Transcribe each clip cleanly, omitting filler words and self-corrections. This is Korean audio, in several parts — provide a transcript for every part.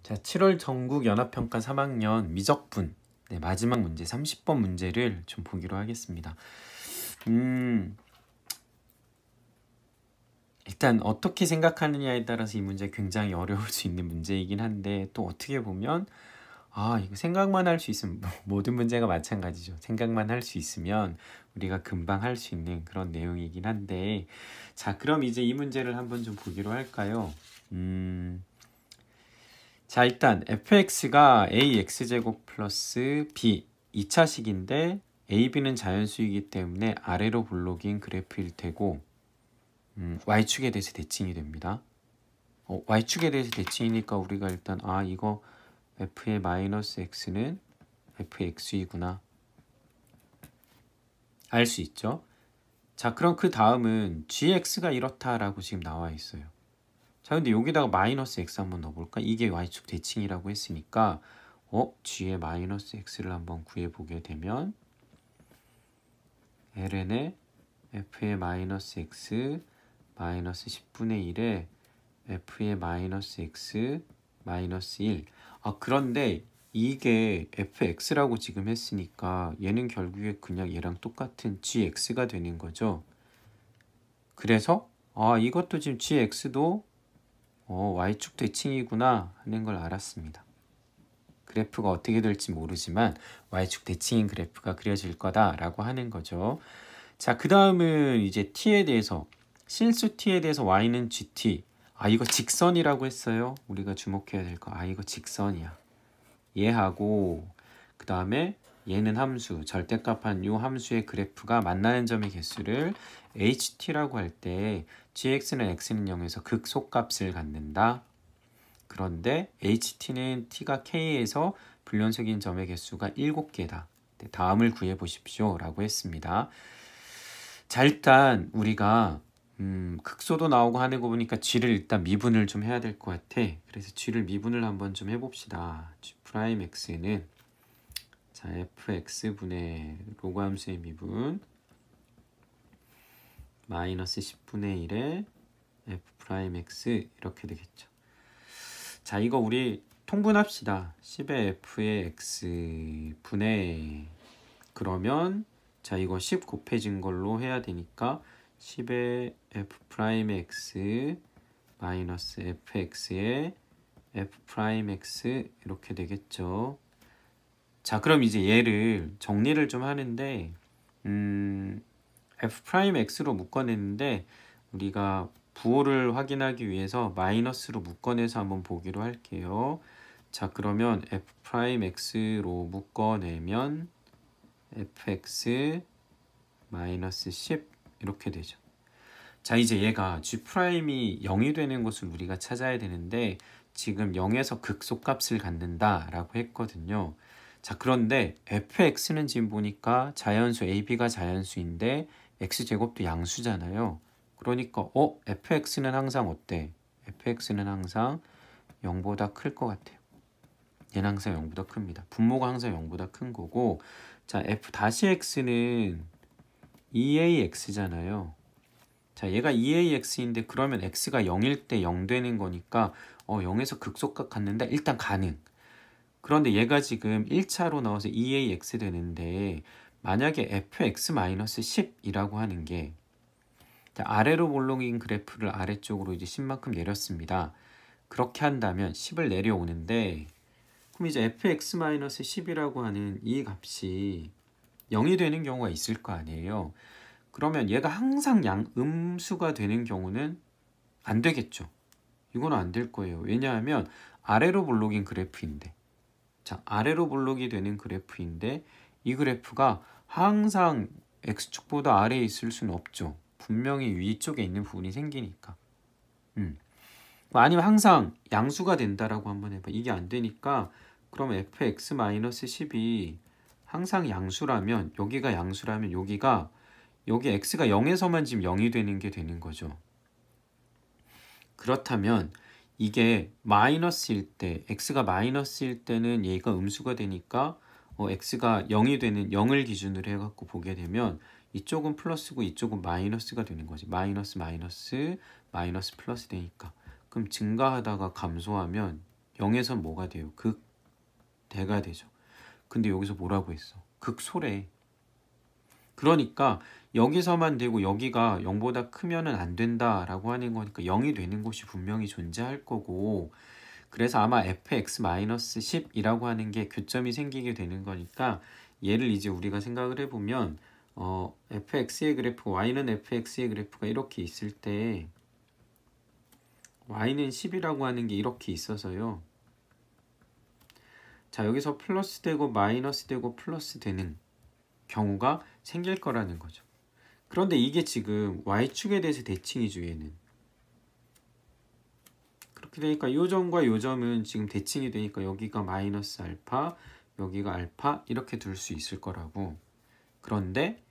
자, 7월 전국 연합평가 3학년 미적분 네, 마지막 문제 30번 문제를 좀 보기로 하겠습니다. 일단 어떻게 생각하느냐에 따라서 이 문제 굉장히 어려울 수 있는 문제이긴 한데, 또 어떻게 보면 이거 생각만 할 수 있으면 모든 문제가 마찬가지죠. 생각만 할 수 있으면 우리가 금방 할 수 있는 그런 내용이긴 한데, 자, 그럼 이제 이 문제를 한번 좀 보기로 할까요? 자, 일단 fx가 ax제곱 플러스 b 2차식인데 ab는 자연수이기 때문에 아래로 볼록인 그래프일 테고, y축에 대해서 대칭이 됩니다. y축에 대해서 대칭이니까 우리가 일단 이거 f의 마이너스 x는 fx이구나 알 수 있죠. 자, 그럼 그 다음은 gx가 이렇다라고 지금 나와 있어요. 자, 근데 여기다가 마이너스 x 한번 넣어볼까? 이게 y축 대칭이라고 했으니까 g의 마이너스 x를 한번 구해보게 되면 ln의 f의 마이너스 x 마이너스 10분의 1에 f의 마이너스 x 마이너스 1. 그런데 이게 fx라고 지금 했으니까 얘는 결국에 그냥 얘랑 똑같은 gx가 되는 거죠. 그래서 이것도 지금 gx도 y축 대칭이구나 하는 걸 알았습니다. 그래프가 어떻게 될지 모르지만 y축 대칭인 그래프가 그려질 거다라고 하는 거죠. 자, 그 다음은 이제 t에 대해서, 실수 t에 대해서 y는 gt. 이거 직선이라고 했어요. 우리가 주목해야 될 거. 이거 직선이야. 얘하고 그 다음에 얘는 함수, 절대값한 이 함수의 그래프가 만나는 점의 개수를 ht라고 할 때 gx는 x는 0에서 극소값을 갖는다. 그런데 ht는 t가 k에서 불연속인 점의 개수가 7개다. 다음을 구해 보십시오 라고 했습니다. 자, 일단 우리가 극소도 나오고 하는 거 보니까 g를 일단 미분을 좀 해야 될 것 같아. 그래서 g를 미분을 한번 좀 해봅시다. g 프라임 x는 자, fx분의 로그 함수의 미분 마이너스 10분의 1에 f 프라임 x 이렇게 되겠죠. 자, 이거 우리 통분합시다. 10의 f의 x 분의, 그러면 자, 이거 10 곱해진 걸로 해야 되니까 10의 f 프라임 x 마이너스 fx의 f 프라임 x 이렇게 되겠죠. 자, 그럼 이제 얘를 정리를 좀 하는데 f 프라임 x로 묶어냈는데 우리가 부호를 확인하기 위해서 마이너스로 묶어내서 한번 보기로 할게요. 자, 그러면 f 프라임 x로 묶어내면 fx 마이너스 10 이렇게 되죠. 자, 이제 얘가 g 프라임이 0이 되는 것을 우리가 찾아야 되는데 지금 0에서 극소값을 갖는다 라고 했거든요. 자, 그런데 fx는 지금 보니까 자연수 ab가 자연수인데 x제곱도 양수잖아요. 그러니까 fx는 항상 어때? fx는 항상 0보다 클 것 같아요. 얘는 항상 0보다 큽니다. 분모가 항상 0보다 큰 거고, 자, f-x는 2ax잖아요. 자, 얘가 2ax인데 그러면 x가 0일 때 0 되는 거니까 0에서 극소값 갖는다? 일단 가능. 그런데 얘가 지금 1차로 나와서 2ax 되는데 만약에 fx-10이라고 하는 게, 자, 아래로 볼록인 그래프를 아래쪽으로 이제 10만큼 내렸습니다. 그렇게 한다면 10을 내려오는데, 그럼 이제 fx-10이라고 하는 이 값이 0이 되는 경우가 있을 거 아니에요. 그러면 얘가 항상 음수가 되는 경우는 안 되겠죠. 이거는 안 될 거예요. 왜냐하면 아래로 볼록인 그래프인데, 자, 아래로 볼록이 되는 그래프인데 이 그래프가 항상 x축보다 아래에 있을 수는 없죠. 분명히 위쪽에 있는 부분이 생기니까. 아니면 항상 양수가 된다라고 한번 해봐. 이게 안 되니까 그러면 fx-10이 항상 양수라면, 여기가 양수라면 여기 x가 0에서만 지금 0이 되는 게 되는 거죠. 그렇다면 이게 마이너스일 때, x가 마이너스일 때는 얘가 음수가 되니까 x가 0이 되는 0을 기준으로 해갖고 보게 되면 이쪽은 플러스고 이쪽은 마이너스가 되는 거지. 마이너스 마이너스 마이너스 플러스 되니까. 그럼 증가하다가 감소하면 0에선 뭐가 돼요? 극대가 되죠. 근데 여기서 뭐라고 했어? 극소래. 그러니까 여기서만 되고 여기가 0보다 크면은 안 된다라고 하는 거니까 0이 되는 곳이 분명히 존재할 거고, 그래서 아마 fx-10이라고 하는 게 교점이 생기게 되는 거니까 얘를 이제 우리가 생각을 해보면 fx의 그래프, y는 fx의 그래프가 이렇게 있을 때 y는 10이라고 하는 게 이렇게 있어서요. 자, 여기서 플러스 되고 마이너스 되고 플러스 되는 경우가 생길 거라는 거죠. 그런데 이게 지금 y축에 대해서 대칭이죠, 얘는. 그렇게 되니까 요 점과 요 점은 지금 대칭이 되니까 여기가 마이너스 알파, 여기가 알파 이렇게 둘 수 있을 거라고. 그런데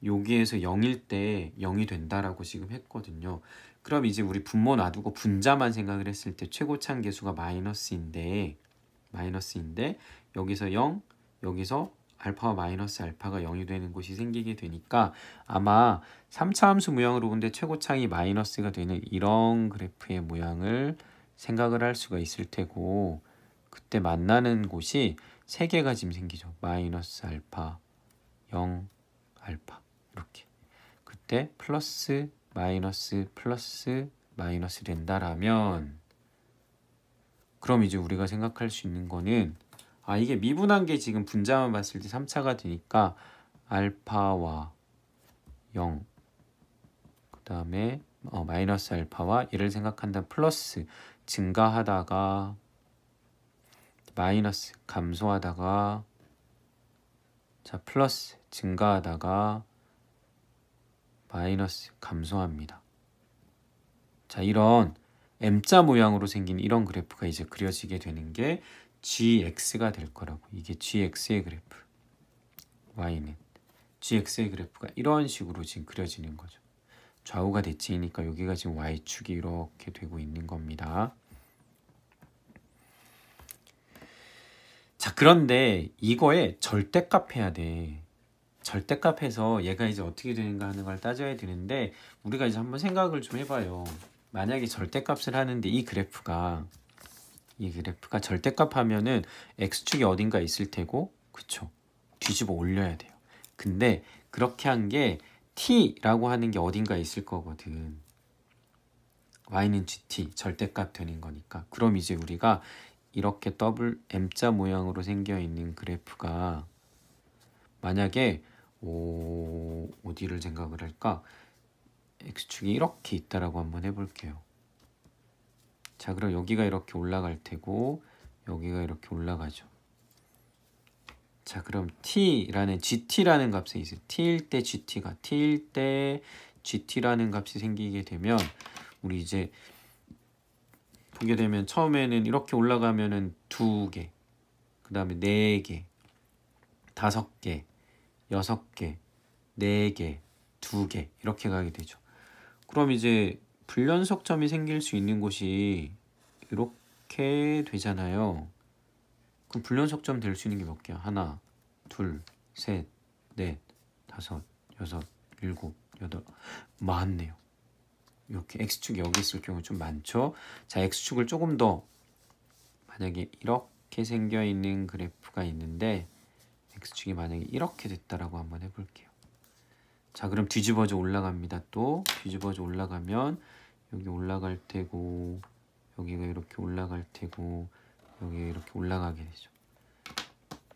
여기에서 0일 때 0이 된다라고 지금 했거든요. 그럼 이제 우리 분모 놔두고 분자만 생각을 했을 때 최고차항 계수가 마이너스인데 여기서 0, 여기서 알파와 마이너스 알파가 0이 되는 곳이 생기게 되니까 아마 3차 함수 모양으로 본데 최고차항이 마이너스가 되는 이런 그래프의 모양을 생각을 할 수가 있을 테고, 그때 만나는 곳이 3개가 지금 생기죠. 마이너스 알파, 0, 알파 이렇게. 그때 플러스 마이너스 플러스 마이너스 된다라면, 그럼 이제 우리가 생각할 수 있는 거는 이게 미분한 게 지금 분자만 봤을 때 3차가 되니까 알파와 0, 그 다음에 마이너스 알파와 얘를 생각한다 플러스 증가하다가 마이너스 감소하다가 자 플러스 증가하다가 마이너스 감소합니다. 자, 이런 M자 모양으로 생긴 이런 그래프가 이제 그려지게 되는 게 gx가 될 거라고. 이게 gx의 그래프, y는 gx의 그래프가 이런 식으로 지금 그려지는 거죠. 좌우가 대칭이니까 여기가 지금 y축이 이렇게 되고 있는 겁니다. 자, 그런데 이거에 절대값 해야 돼. 절대값 해서 얘가 이제 어떻게 되는가 하는 걸 따져야 되는데, 우리가 이제 한번 생각을 좀 해봐요. 만약에 절대값을 하는데 이 그래프가 절대값 하면은 x축이 어딘가 있을 테고, 그쵸? 뒤집어 올려야 돼요. 근데 그렇게 한 게 t라고 하는 게 어딘가 있을 거거든. y는 gt, 절대값 되는 거니까. 그럼 이제 우리가 이렇게 더블 M자 모양으로 생겨 있는 그래프가 만약에 어디를 생각을 할까? x축이 이렇게 있다라고 한번 해볼게요. 자, 그럼 여기가 이렇게 올라갈 테고 여기가 이렇게 올라가죠. 자, 그럼 t라는 gt라는 값이 있어요. t일 때 gt라는 값이 생기게 되면 우리 이제 보게 되면 처음에는 이렇게 올라가면은 2개, 그 다음에 4개, 5개, 6개, 4개, 2개 이렇게 가게 되죠. 그럼 이제 불연속점이 생길 수 있는 곳이 이렇게 되잖아요. 그럼 불연속점 될 수 있는 게 몇 개야? 하나, 둘, 셋, 넷, 다섯, 여섯, 일곱, 여덟, 많네요. 이렇게 x축이 여기 있을 경우 좀 많죠. 자, x축을 조금 더 만약에 이렇게 생겨 있는 그래프가 있는데 x축이 만약에 이렇게 됐다라고 한번 해볼게요. 자, 그럼 뒤집어져 올라갑니다. 또 뒤집어져 올라가면 여기 올라갈 테고 여기가 이렇게 올라갈 테고 여기가 이렇게 올라가게 되죠.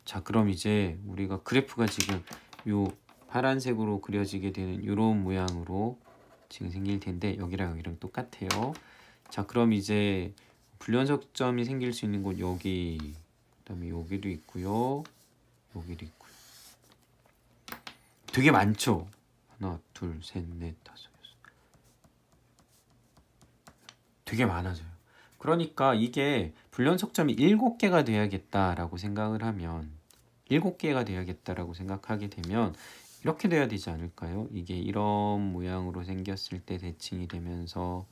자, 그럼 이제 우리가 그래프가 지금 요 파란색으로 그려지게 되는 이런 모양으로 지금 생길 텐데 여기랑 똑같아요. 자, 그럼 이제 불연속점이 생길 수 있는 곳 여기, 그다음에 여기도 있고요, 여기도 있고요. 되게 많죠. 하나, 둘, 셋, 넷, 다섯, 여섯. 되게 많아져요. 그러니까 이게 불연속점이 7개가 돼야겠다라고 생각을 하면 7개가 돼야겠다라고 생각하게 되면 이렇게 돼야 되지 않을까요? 이게 이런 모양으로 생겼을 때 대칭이 되면서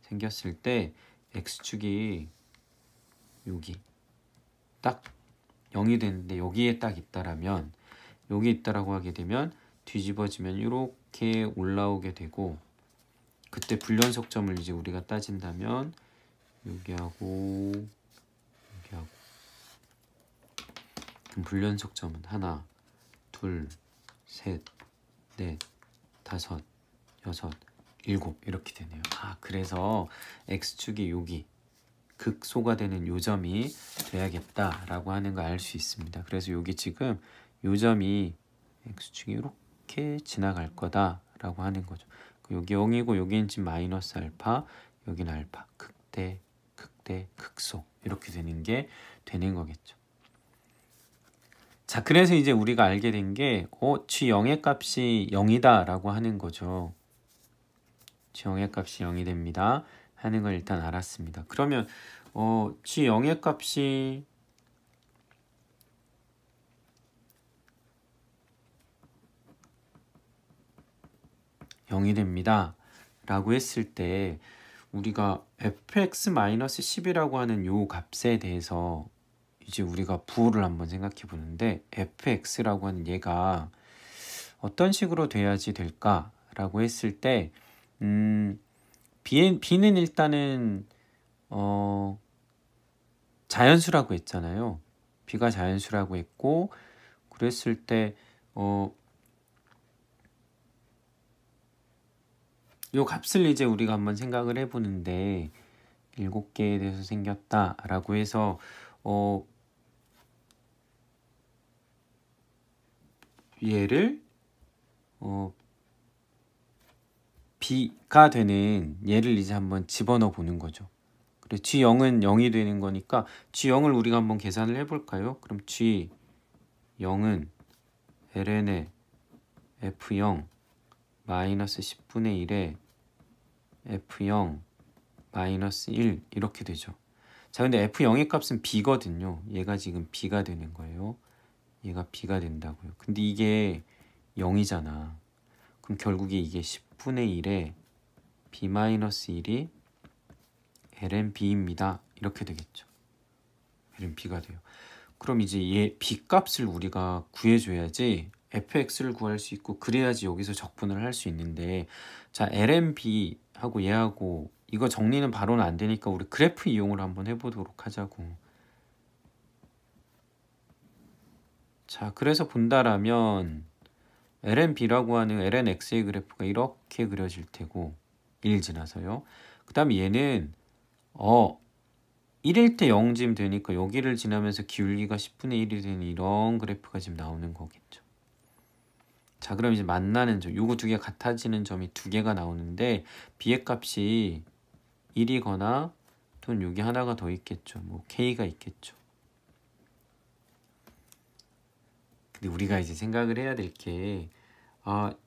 생겼을 때 x축이 여기 딱 0이 되는데 여기에 딱 있다라면 여기 있다라고 하게 되면 뒤집어지면 이렇게 올라오게 되고, 그때 불연속점을 이제 우리가 따진다면 여기하고 그럼 불연속점은 하나, 둘, 셋, 넷, 다섯, 여섯, 일곱 이렇게 되네요. 그래서 x축이 여기 극소가 되는 요점이 돼야겠다라고 하는 걸 알 수 있습니다. 그래서 여기 지금 요점이 x축이 이렇게 지나갈 거다라고 하는 거죠. 여기 0이고 여기는 지금 마이너스 알파, 여기는 알파, 극대, 극대, 극소 이렇게 되는 게 되는 거겠죠. 자, 그래서 이제 우리가 알게 된 게 G0의 값이 0이다 라고 하는 거죠. G0의 값이 0이 됩니다 하는 걸 일단 알았습니다. 그러면 G0의 값이 (0이) 됩니다 라고 했을 때 우리가 fx-10이라고 하는 요 값에 대해서 이제 우리가 부호를 한번 생각해 보는데 fx라고 하는 얘가 어떤 식으로 돼야지 될까라고 했을 때 b는 일단은 자연수라고 했잖아요. b가 자연수라고 했고 그랬을 때 요 값을 이제 우리가 한번 생각을 해보는데 7개에 대해서 생겼다라고 해서 얘를 b가 되는 얘를 이제 한번 집어넣어 보는 거죠. 그래 G0은 0이 되는 거니까 G0을 우리가 한번 계산을 해볼까요? 그럼 G0은 ln의 F0 마이너스 10분의 1에 F0 마이너스 1 이렇게 되죠. 자, 근데 F0의 값은 b거든요. 얘가 지금 b가 되는 거예요. 얘가 b가 된다고요. 근데 이게 0이잖아. 그럼 결국에 이게 10분의 1에 b-1이 ln b입니다. 이렇게 되겠죠. ln b가 돼요. 그럼 이제 얘 b 값을 우리가 구해줘야지 fx를 구할 수 있고 그래야지 여기서 적분을 할 수 있는데 자 ln b하고 얘하고 이거 정리는 바로는 안 되니까 우리 그래프 이용을 한번 해보도록 하자고. 자 그래서 본다라면 ln b라고 하는 ln x의 그래프가 이렇게 그려질 테고 1 지나서요. 그 다음에 얘는 1일 때 0쯤 되니까 여기를 지나면서 기울기가 10분의 1이 되는 이런 그래프가 지금 나오는 거겠죠. 자 그럼 이제 만나는 점 요거 두 개 같아지는 점이 두 개가 나오는데 b의 값이 1이거나 또는 여기 하나가 더 있겠죠. 뭐 k가 있겠죠. 근데 우리가 이제 생각을 해야 될 게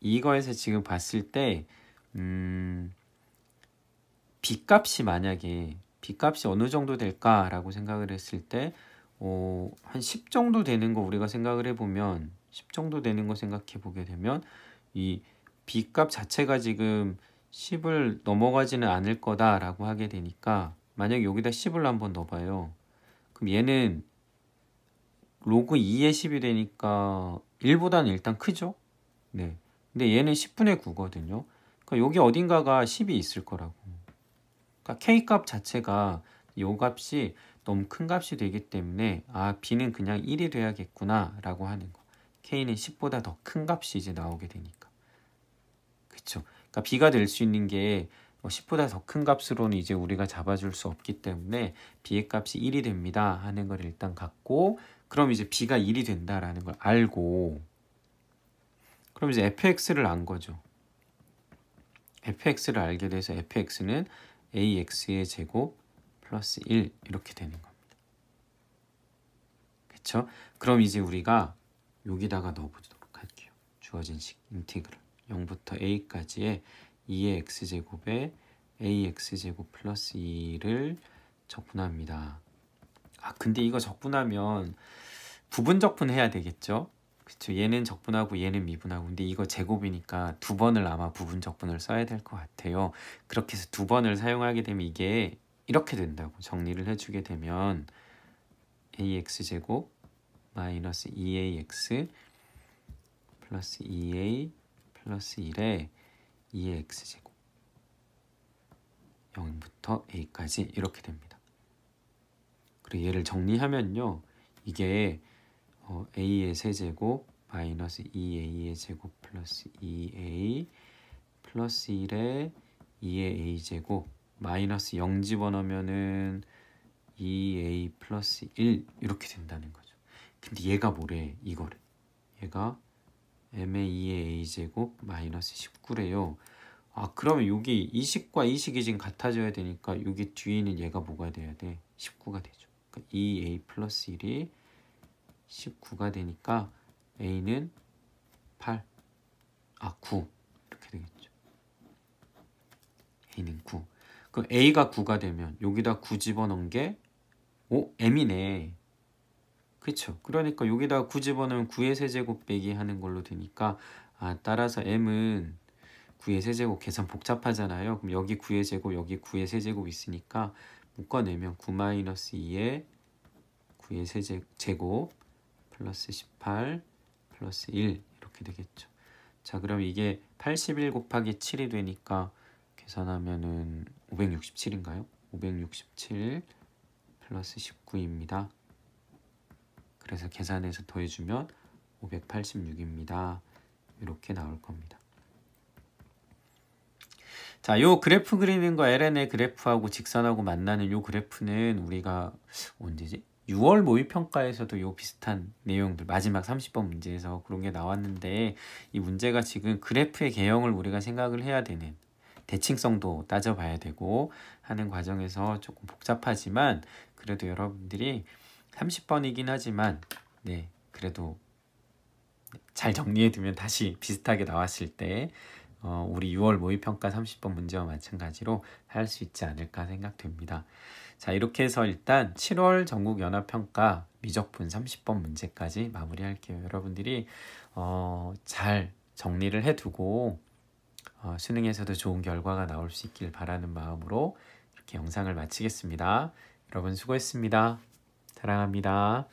이거에서 지금 봤을 때 b 값이 만약에 b 값이 어느 정도 될까라고 생각을 했을 때 한 10 정도 되는 거 우리가 생각을 해보면 10 정도 되는 거 생각해 보게 되면 이 b 값 자체가 지금 10을 넘어가지는 않을 거다라고 하게 되니까 만약 여기다 10을 한번 넣어봐요. 그럼 얘는 로그 2의 10이 되니까 1보다는 일단 크죠? 네. 근데 얘는 10분의 9거든요. 그러니까 여기 어딘가가 10이 있을 거라고. 그러니까 k 값 자체가 요 값이 너무 큰 값이 되기 때문에 b는 그냥 1이 돼야겠구나 라고 하는 거. k는 10보다 더 큰 값이 이제 나오게 되니까. 그쵸? 그러니까 b가 될 수 있는 게 10보다 더 큰 값으로는 이제 우리가 잡아줄 수 없기 때문에 b의 값이 1이 됩니다 하는 걸 일단 갖고 그럼 이제 b가 1이 된다라는 걸 알고 그럼 이제 fx를 안 거죠. fx를 알게 돼서 fx는 ax의 제곱 플러스 1 이렇게 되는 겁니다. 그쵸? 그럼 이제 우리가 여기다가 넣어보도록 할게요. 주어진 식 인티그럴 0부터 a까지의 2의 x제곱에 ax제곱 플러스 2를 적분합니다. 근데 이거 적분하면 부분 적분해야 되겠죠? 그쵸? 얘는 적분하고 얘는 미분하고 근데 이거 제곱이니까 두 번을 아마 부분 적분을 써야 될 것 같아요. 그렇게 해서 두 번을 사용하게 되면 이게 이렇게 된다고 정리를 해주게 되면 ax제곱 마이너스 2ax 플러스 2a 플러스 1에 2의 x제곱 0부터 a까지 이렇게 됩니다. 그리고 얘를 정리하면요. 이게 a의 세제곱 마이너스 2a의 제곱 플러스 2a 플러스 1에 2의 a제곱 마이너스 0 집어넣으면은 2a 플러스 1 이렇게 된다는 거죠. 근데 얘가 뭐래? 이거래. 얘가 m의 2의 a제곱 마이너스 19래요. 아, 그러면 여기 이 식과 이 식이 지금 같아져야 되니까 여기 뒤에 있는 얘가 뭐가 돼야 돼? 19가 되죠. 그러니까 2a 플러스 1이 19가 되니까 a는 8, 9 이렇게 되겠죠. a는 9. 그럼 a가 9가 되면 여기다 9 집어넣은 게 m이네. 그쵸? 그러니까 여기다 9 집어넣으면 9의 세제곱 빼기 하는 걸로 되니까 따라서 m은 9의 세제곱 계산 복잡하잖아요. 그럼 여기 9의 제곱 여기 9의 세제곱 있으니까 묶어내면 9-2에 9의 세제곱 플러스 18 플러스 1 이렇게 되겠죠. 자, 그럼 이게 81 곱하기 7이 되니까 계산하면은 567인가요? 567 플러스 19입니다. 그래서 계산해서 더해주면 586입니다. 이렇게 나올 겁니다. 자, 요 그래프 그리는 거 LN의 그래프하고 직선하고 만나는 요 그래프는 우리가 언제지? 6월 모의평가에서도 요 비슷한 내용들 마지막 30번 문제에서 그런 게 나왔는데 이 문제가 지금 그래프의 개형을 우리가 생각을 해야 되는 대칭성도 따져봐야 되고 하는 과정에서 조금 복잡하지만 그래도 여러분들이 30번이긴 하지만 네, 그래도 잘 정리해두면 다시 비슷하게 나왔을 때 우리 6월 모의평가 30번 문제와 마찬가지로 할 수 있지 않을까 생각됩니다. 자, 이렇게 해서 일단 7월 전국연합평가 미적분 30번 문제까지 마무리할게요. 여러분들이 잘 정리를 해두고 수능에서도 좋은 결과가 나올 수 있길 바라는 마음으로 이렇게 영상을 마치겠습니다. 여러분 수고했습니다. 사랑합니다.